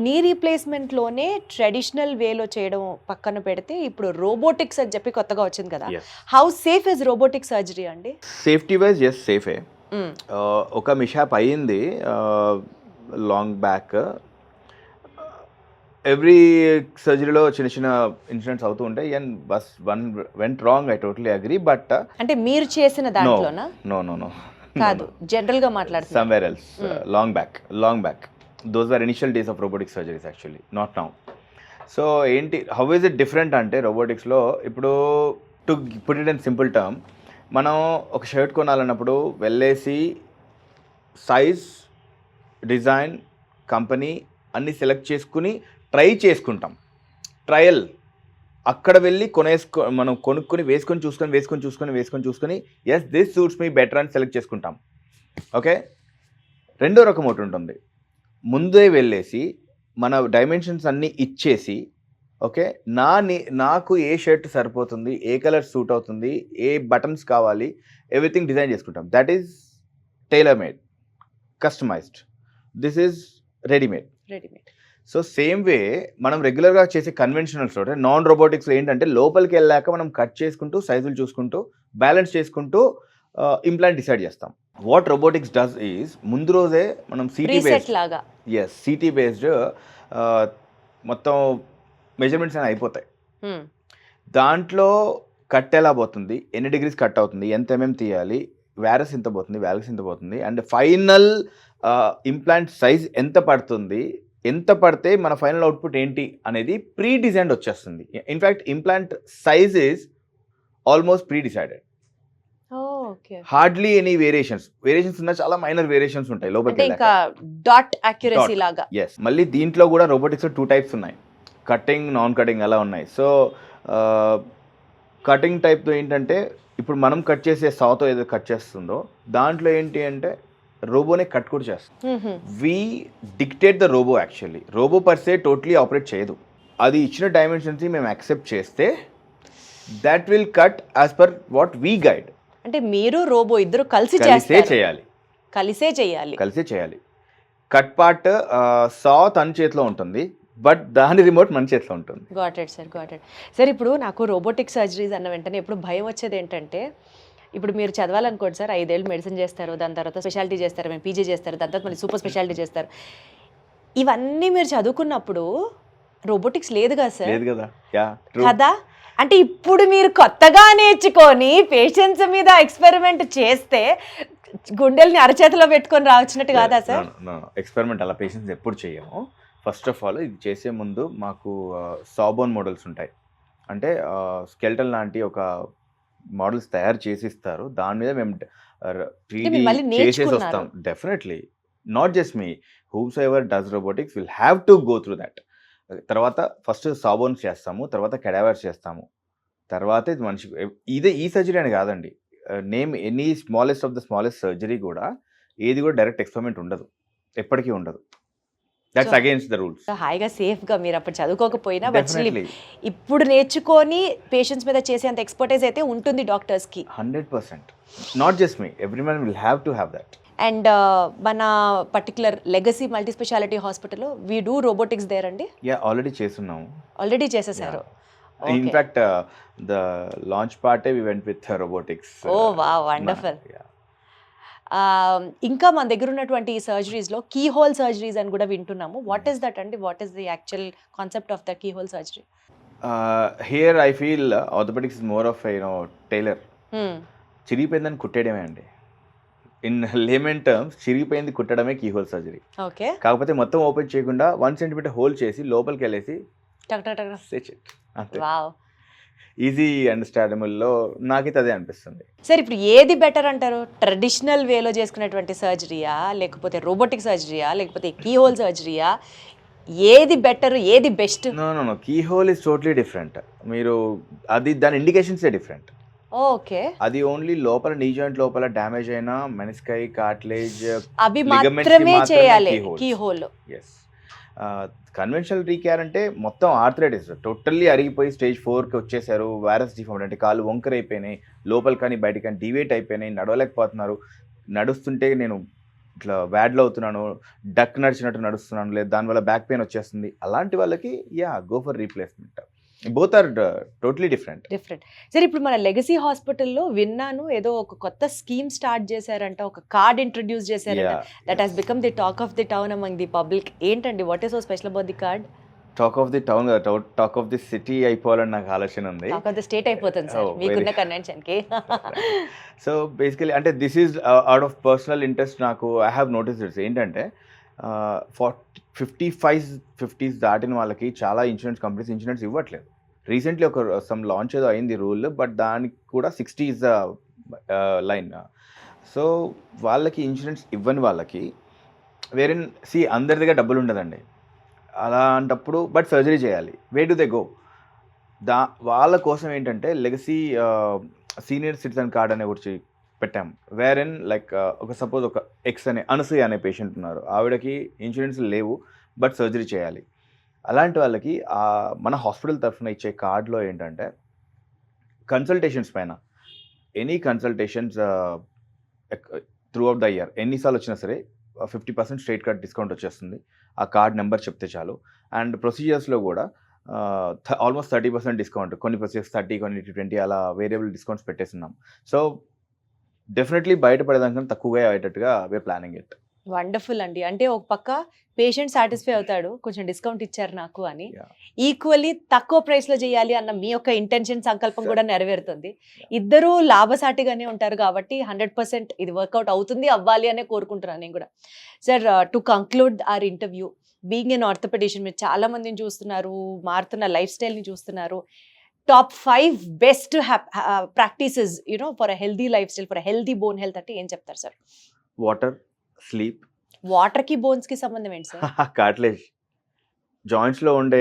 knee రీప్లేస్మెంట్లోనే ట్రెడిషనల్ వేలో చేయడం పక్కన పెడితే ఇప్పుడు రోబోటిక్స్ అని చెప్పి కొత్తగా వచ్చింది కదా. How safe is robotic surgery అండి? సేఫ్టీ వైజ్ ఎస్ సేఫే. ఒక మిషాప్ అయ్యింది లాంగ్ బ్యాక్. ఎవ్రీ సర్జరీలో చిన్న చిన్న ఇన్సిడెంట్స్ అవుతూ ఉంటాయి. And bus one went wrong, I totally agree. But అంటే మీరు చేసిన దాంట్లోనా? నో కాదు, జనరల్ గా మాట్లాడుతున్నా. somewhere else, long back. Those were initial days of robotic surgeries actually, not now. So ఏంటి, how is it different అంటే రోబోటిక్స్లో ఇప్పుడు to put it in simple term, మనం ఒక షర్ట్ కొనాలన్నప్పుడు వెళ్ళేసి సైజ్, డిజైన్, కంపెనీ అన్నీ సెలెక్ట్ చేసుకుని ట్రై చేసుకుంటాం. ట్రయల్ అక్కడ వెళ్ళి మనం కొనుక్కొని వేసుకొని చూసుకొని yes this suits me better అని సెలెక్ట్ చేసుకుంటాం. ఓకే, రెండో రకం ఒకటి ఉంటుంది, ముందే వెళ్ళేసి మన డైమెన్షన్స్ అన్నీ ఇచ్చేసి ఓకే నాకు ఏ షర్ట్ సరిపోతుంది, ఏ కలర్ సూట్ అవుతుంది, ఏ బటన్స్ కావాలి, ఎవ్రీథింగ్ డిజైన్ చేసుకుంటాం. That is tailor made, customised. This is readymade. So same way మనం రెగ్యులర్గా చేసే కన్వెన్షనల్స్ అంటే నాన్ రోబోటిక్స్ ఏంటంటే లోపలికి వెళ్ళాక మనం కట్ చేసుకుంటూ సైజులు చూసుకుంటూ బ్యాలెన్స్ చేసుకుంటూ ఇంప్లాంట్ డిసైడ్ చేస్తాం. వాట్ రోబోటిక్స్ డస్ ఈజ్ ముందు రోజే మనం సిటీ బేస్డ్ మొత్తం మెజర్మెంట్స్ అని అయిపోతాయి. దాంట్లో కట్ ఎలా పోతుంది, ఎన్ని డిగ్రీస్ కట్ అవుతుంది, ఎంత తీయాలి, వ్యారస్ ఇంత పోతుంది, వ్యాలక్స్ ఇంత పోతుంది, అండ్ ఫైనల్ ఇంప్లాంట్ సైజ్ ఎంత పడుతుంది, ఎంత పడితే మన ఫైనల్ అవుట్పుట్ ఏంటి అనేది ప్రీ డిజైన్డ్ వచ్చేస్తుంది. In fact implant size is almost pre decided. Hardly any variations ఉన్నా, చాలా మైనర్ వేరియేషన్స్ ఉంటాయి లోపలికి. మళ్ళీ దీంట్లో కూడా రోబోటిక్స్ 2 టైప్స్ ఉన్నాయి, కటింగ్, నాన్ కటింగ్ అలా ఉన్నాయి. సో కటింగ్ టైప్తో ఏంటంటే ఇప్పుడు మనం కట్ చేసే సాతో ఏదో కట్ చేస్తుందో దాంట్లో ఏంటి అంటే రోబోనే కట్ కూడా చేస్తాం. We dictate the robo. Actually robo per se totally operate చేయదు. అది ఇచ్చిన డైమెన్షన్స్ మేము యాక్సెప్ట్ చేస్తే that will cut as per what we guide. అంటే మీరు రోబో ఇద్దరు కలిసే చేయాలి. కట్ పార్ట్ సా తన చేతిలో ఉంటుంది, బట్ దాని రిమోట్ మన చేతిలో ఉంటుంది. Got it sir. ఇప్పుడు నాకు రోబోటిక్ సర్జరీస్ అన్న వెంటనే ఎప్పుడు భయం వచ్చేది ఏంటంటే, ఇప్పుడు మీరు చదవాలనుకోండి సార్, 5 ఏళ్ళు మెడిసిన్ చేస్తారు, దాని తర్వాత స్పెషాలిటీ చేస్తారు, మేము పీజీ చేస్తారు, దాని తర్వాత మళ్ళీ సూపర్ స్పెషాలిటీ చేస్తారు. ఇవన్నీ మీరు చదువుకున్నప్పుడు రోబోటిక్స్ లేదు కదా సార్? లేదు కదా. కదా, అంటే ఇప్పుడు మీరు కొత్తగా నేర్చుకొని పేషెంట్స్ మీద ఎక్స్పెరిమెంట్ చేస్తే గుండెల్ని అరచేతిలో పెట్టుకొని రావచ్చినట్టు కాదా సార్? ఎక్స్పెరిమెంట్ అలా పేషెంట్స్ ఎప్పుడు చేయము. ఫస్ట్ ఆఫ్ ఆల్ ఇది చేసే ముందు మాకు సాబోన్ మోడల్స్ ఉంటాయి. అంటే స్కెల్టన్ లాంటి ఒక మోడల్స్ తయారు చేసి ఇస్తారు. దాని మీద మేము 3D చేసేసి వస్తాం. Definitely not just me, whose ever does robotics will have to go through that. తర్వాత ఫస్ట్ సాబోన్స్ చేస్తాము, తర్వాత కెడావర్స్ చేస్తాము, తర్వాత ఇది మనిషి. ఈ సర్జరీ అని కాదండి, name any smallest of the smallest surgery కూడా ఏది కూడా డైరెక్ట్ ఎక్స్పెరిమెంట్ ఉండదు, ఎప్పటికీ ఉండదు. That's So- against the rules. హాయిగా సేఫ్గా మీరు అప్పుడు చదువుకోకపోయినా బట్ డెఫినెట్లీ ఇప్పుడు నేర్చుకొని పేషెంట్స్ మీద చేసేంత ఎక్స్పర్టైజ్ అయితే ఉంటుంది డాక్టర్స్కి. 100%. Not just me, everyone will have to have that. And మన పర్టికులర్ లెగసీ మల్టీ స్పెషాలిటీ హాస్పిటల్లో వీ డూ రోబోటిక్స్ దేర్ అండి. యా, ఆల్రెడీ చేస్తున్నాము. ఆల్రెడీ చేసేసారు. ఇన్ఫాక్ట్ ద లాంచ్ పార్టే we went with robotics. Oh wow, wonderful. ఇంకా మన దగ్గర ఉన్నటువంటి ఈ సర్జరీస్లో కీ హోల్ సర్జరీస్ అని కూడా వింటున్నాము. వాట్ ఈస్ దట్ అండి? What is the actual concept of the key hole surgery? Here I feel orthopaedics is more of tailor. చిరిగిపోయిందని కుట్టేయడమే అండి. ఇన్ లేమన్ టర్మ్స్ చిరిగిపోయింది కుట్టడమే కీ హోల్ సర్జరీ. ఓకే, కాకపోతే మొత్తం ఓపెన్ చేయకుండా 1 సెంటీమీటర్ హోల్ చేసి లోపలికి వెళ్ళేసి stitch it. అంతే. వావ్. ఈజీ అండర్స్టాండబుల్లో నాకైతే అదే అనిపిస్తుంది. సార్, ఇప్పుడు ఏది బెటర్ అంటారు? ట్రెడిషనల్ వేలో చేసుకునేటువంటి సర్జరీయా, లేకపోతే రోబోటిక్ సర్జరీయా, లేకపోతే కీ హోల్ సర్జరీయా? ఏది బెటర్, ఏది best? No key hole is totally different. మీరు అది దాని ఇండికేషన్సే డిఫరెంట్. ఓకే, అది ఓన్లీ లోపల నీ జాయింట్ లోపల డ్యామేజ్ అయిన మెనిస్కై, కార్టిలేజ్, అవి మాత్రమే చేయాలి కీ హోల్. ఎస్. కన్వెన్షనల్ రీకేర్ అంటే మొత్తం ఆర్థరైటిస్ టోటల్లీ అరిగిపోయి స్టేజ్ 4కి వచ్చేసారు. వైరస్ డిఫార్మ్ అంటే కాళ్ళు వంకర అయిపోయినాయి, లోపల కానీ బయట కానీ డివేట్ అయిపోయినాయి, నడవలేకపోతున్నారు. నడుస్తుంటే నేను ఇట్లా వ్యాడ్లో అవుతున్నాను, డక్ నడిచినట్టు నడుస్తున్నాను, లేదు దానివల్ల బ్యాక్ పెయిన్ వచ్చేస్తుంది. అలాంటి వాళ్ళకి go for replacement. Both are totally different. సరే, ఇప్పుడు మన లెగసీ హాస్పిటల్లో విన్నాను ఏదో ఒక కొత్త స్కీమ్ స్టార్ట్ చేశారంట, ఒక కార్డ్ ఇంట్రడ్యూస్ చేశారంట. That has become the talk of the town among the public. ఏంటండి, what is so special about the card? Talk of the town, talk of the city అయిపోవాలని నాకు ఆలోచన ఉంది. టాక్ ఆఫ్ ది స్టేట్ అయిపోతుంది సార్ మీకున్న కన్వెన్షన్కి. సో బేసికలీ అంటే this is out of personal interest. నాకు ఐ హ్యావ్ నోటీస్డ్ ఏంటంటే 50s దాటిన వాళ్ళకి చాలా ఇన్సూరెన్స్ కంపెనీస్ ఇన్సూరెన్స్ ఇవ్వట్లేదు. రీసెంట్లీ ఒక సమ్ లాంచ్ ఏదో అయింది రూల్, బట్ దానికి కూడా 60 is ద లైన్. సో వాళ్ళకి ఇన్సూరెన్స్ ఇవ్వని వాళ్ళకి వేరే అందరి దగ్గర డబ్బులు ఉండదండి. అలాంటప్పుడు బట్ సర్జరీ చేయాలి. వే డు దే గో? వాళ్ళ కోసం ఏంటంటే లెగసీ సీనియర్ సిటిజన్ కార్డ్ అనే ఒకటి పెట్టాం. వేరెన్ లైక్ ఒక సపోజ్ ఒక ఎక్స్ అనే అనసూయ అనే పేషెంట్ ఉన్నారు, ఆవిడకి ఇన్సూరెన్స్ లేవు బట్ సర్జరీ చేయాలి. అలాంటి వాళ్ళకి మన హాస్పిటల్ తరఫున ఇచ్చే కార్డులో ఏంటంటే కన్సల్టేషన్స్ పైన any consultations through out the year ఎన్నిసార్లు వచ్చినా సరే 50% స్ట్రైట్ కార్డ్ డిస్కౌంట్ వచ్చేస్తుంది. ఆ కార్డ్ నెంబర్ చెప్తే చాలు. అండ్ ప్రొసీజర్స్లో కూడా ఆల్మోస్ట్ 30% డిస్కౌంట్, కొన్ని ప్రొసీజర్స్ 30, కొన్ని 20 అలా వేరియబుల్ డిస్కౌంట్స్ పెట్టేస్తున్నాం. సో డెఫినెట్లీ బయటపడేదానికన్నా తక్కువగా అయ్యేటట్టుగా వే ప్లానింగ్ ఇట్. వండర్ఫుల్ అండి. అంటే ఒక పక్క పేషెంట్ సాటిస్ఫై అవుతాడు, కొంచెం డిస్కౌంట్ ఇచ్చారు నాకు అని. Yeah. ఈక్వల్లీ తక్కువ ప్రైస్లో చేయాలి అన్న మీ యొక్క ఇంటెన్షన్, సంకల్పం Sure. కూడా నెరవేరుతుంది. ఇద్దరూ లాభసాటిగానే ఉంటారు కాబట్టి 100% ఇది వర్కౌట్ అవుతుంది, అవ్వాలి అనే కోరుకుంటున్నాను నేను కూడా. Sir, to conclude our interview, being an orthopaedician, మీరు చాలా మందిని చూస్తున్నారు, మారుతున్న లైఫ్ స్టైల్ని చూస్తున్నారు. Top 5 best practices for a healthy life style, for a healthy bone health అంటే ఏం చెప్తారు సార్? Water, sleep. వాటర్కి బోన్స్కి సంబంధం ఏంటి సార్? కార్టిలేజ్ జాయింట్స్లో ఉండే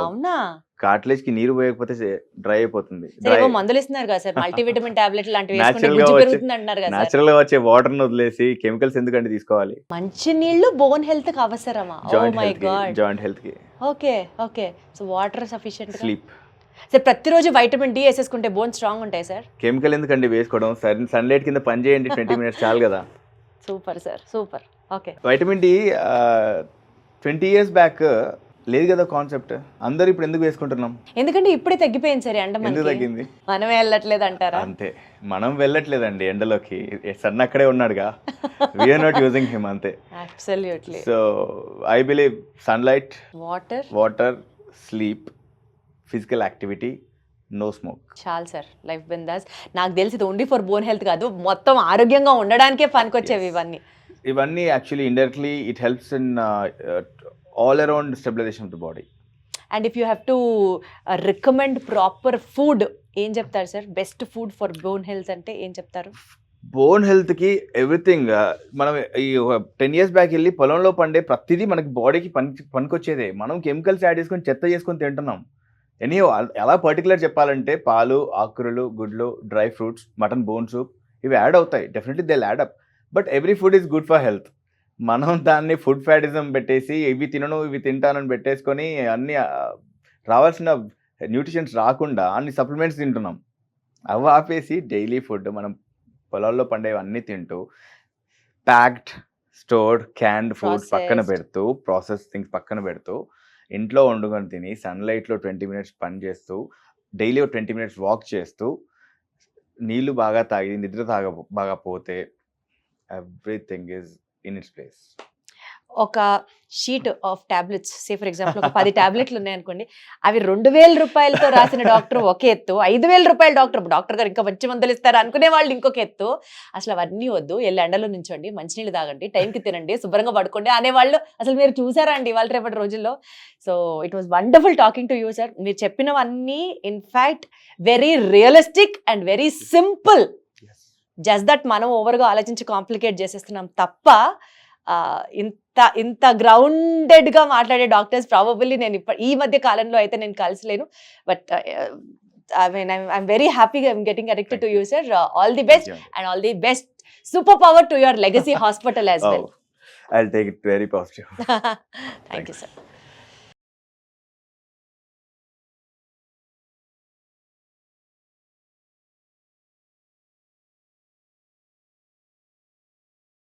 అవునా? కార్టిలేజ్కి నీరు పోయకపోతే డ్రై అయిపోతుంది. ఏవో మందులు ఇస్తున్నారు కదా సార్, మల్టీవిటమిన్ టాబ్లెట్ లాంటివి వేసుకుంటే Natural గా గుజ్జు వచ్చే- పెరుగుతుంది అంటున్నారు కదా సార్. న్యాచురల్ గా వచ్చే వాటర్ ను వదిలేసి కెమికల్స్ ఎందుకంటే తీసుకోవాలి? మంచి నీళ్లు బోన్ హెల్త్ కి అవసరమా? Oh my God. Joint health కి. Okay. So water sufficient. Sleep. Sir, ప్రతిరోజు వైటమిన్ డి వేసేసుకుంటే బోన్ స్ట్రాంగ్ ఉంటాయి సార్? కెమికల్ ఎందుకండి వేసుకోవడం? సన్లైట్ కింద పని చేయండి 20 minutes చాలు కదా. Super sir, super. Okay. Vitamin D 20 years back లేదు కదా కాన్సెప్ట్. అందరు ఇప్పుడు ఎందుకు వేసుకుంటున్నాం? ఎందుకంటే ఇప్పుడే తగ్గిపోయింది సార్ ఎండ. ఎందుకు మనకి తగ్గింది? మనమే వెళ్ళట్లేదు అంటారా? అంతే, మనం వెళ్ళట్లేదండి ఎండలోకి. సన్ అక్కడే ఉన్నాడుగా, వీఆర్ నాట్ యూజింగ్ హిమ్ అంతే. Absolutely. So I believe sunlight, water, sleep, physical activity, no smoke. చాలు సార్, లైఫ్ బిందాస్. నాకు తెలిసి ఇది ఓన్లీ ఫర్ బోన్ హెల్త్ కాదు, మొత్తం ఆరోగ్యంగా ఉండడానికే పనికొచ్చేవి ఇవన్నీ. ఇవన్నీ actually indirectly it helps in all around stabilization of the body. And if you have to recommend proper food, ఏం చెప్తారు sir? Best food for bone health అంటే ఏం చెప్తారు? బోన్ హెల్త్కి ఎవ్రీథింగ్. మనం ఈ 10 years బ్యాక్ వెళ్ళి పొలంలో పండే ప్రతిదీ మనకి బాడీకి పనికొచ్చేదే. మనం కెమికల్స్ యాడ్ చేసుకొని చెత్త చేసుకొని తింటున్నాం. ఎనీ ఎలా పర్టికులర్ చెప్పాలంటే పాలు, ఆకుకూరలు, గుడ్లు, dry fruits, mutton bone soup, ఇవి యాడ్ అవుతాయి. Definitely they add up. But every food is good for health. మనం దాన్ని ఫుడ్ ఫ్యాటిజం పెట్టేసి ఇవి తినను ఇవి తింటానని పెట్టేసుకొని అన్ని రావాల్సిన న్యూట్రిషన్స్ రాకుండా అన్ని సప్లిమెంట్స్ తింటున్నాం. అవి ఆపేసి డైలీ ఫుడ్ మనం పొలాల్లో పండేవి అన్నీ తింటూ ప్యాక్డ్ స్టోర్డ్ క్యాన్డ్ ఫుడ్ పక్కన Processed. పెడుతూ ప్రాసెస్ థింగ్స్ పక్కన పెడుతూ ఇంట్లో వండుకొని తిని సన్లైట్లో 20 మినిట్స్ పని చేస్తూ డైలీ 20 మినిట్స్ వాక్ చేస్తూ నీళ్లు బాగా తాగి నిద్ర బాగా పోతే everything is in its place. ఒక sheet of tablets say for example ఒక 10 టాబ్లెట్లు ఉన్నాయనుకోండి, అవి 2,000 రూపాయలతో రాసిన డాక్టర్ ఒక ఎత్తు, 5,000 రూపాయల డాక్టర్ గారు ఇంకా మంచి మందులు ఇస్తారు అనుకునే వాళ్ళు ఇంకొక ఎత్తు. అసలు అవన్నీ వద్దు, వెళ్ళి ఎండలో నుంచోండి, మంచినీళ్ళు తాగండి, టైంకి తినండి, శుభ్రంగా పడుకోండి అనేవాళ్ళు అసలు మీరు చూసారా అండి ఇవాళ రేపటి రోజుల్లో? So it was wonderful talking to you sir. మీరు చెప్పినవన్నీ in fact very realistic and very simple. Just that మనం ఓవర్గా ఆలోచించి కాంప్లికేట్ చేసేస్తున్నాం తప్ప ఇంత గ్రౌండెడ్ గా మాట్లాడే డాక్టర్స్ ప్రాబబుల్లీ నేను ఈ మధ్య కాలంలో అయితే నేను కలిసలేను. But I'm very happy I'm getting addicted to you, sir. All the best and all the best superpower to your legacy hospital as well. I'll take it very positive. Thank you, sir.